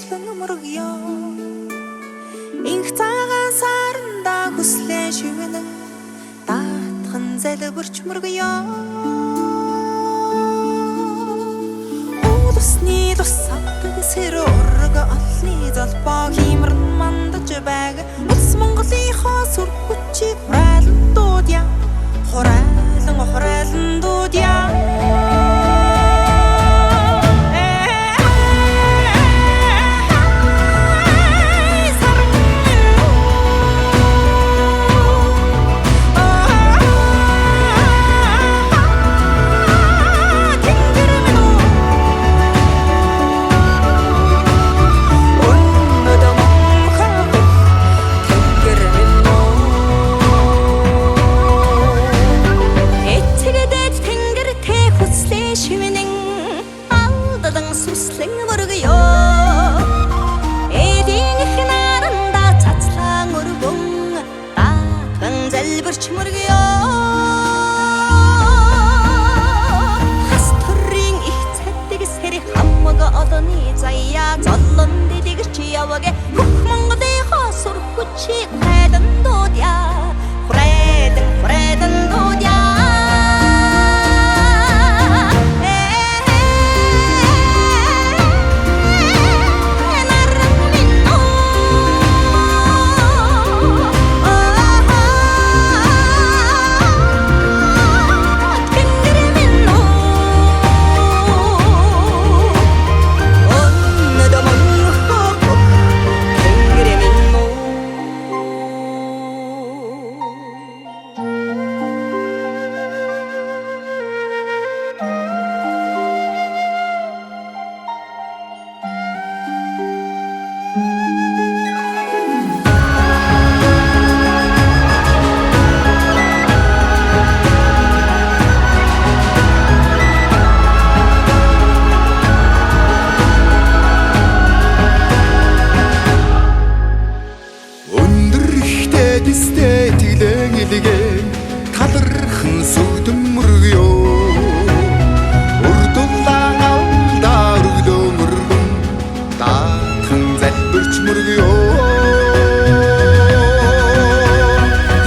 суслан мөргөё инх цагаан саранда хүслээ шивнэн даатхан залбирч мөргөё Усны тусапдаг сэр ураг олны залбаа химрэн мандаж байг улс Монголынхоо сүр хүчийг хураалан дуудъя хураалан дуудъя Суслан мөргөё эдийн их наранда цацлан өргөн даатхан залбирч мөргөё хас төрийн их цаддаг сэр хамаг одооны заяа золлон дидгэрч яваг хөх Монголынхоо сүр хүчийг хайдан дуудъя хураалан дуудъя талархан сүгдэн мөргөё урдулаан алдаа өргөлөө мөргөн даатхан залбирч мөргөё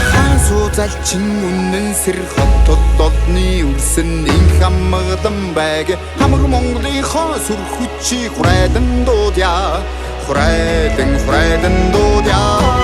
хаасуу залчин үнэн сэр хотод олны үлсэн инх хамгадан байг хамаг Монголынхоо сүр хүчийг хураалан дуудъя хураалан дуудъя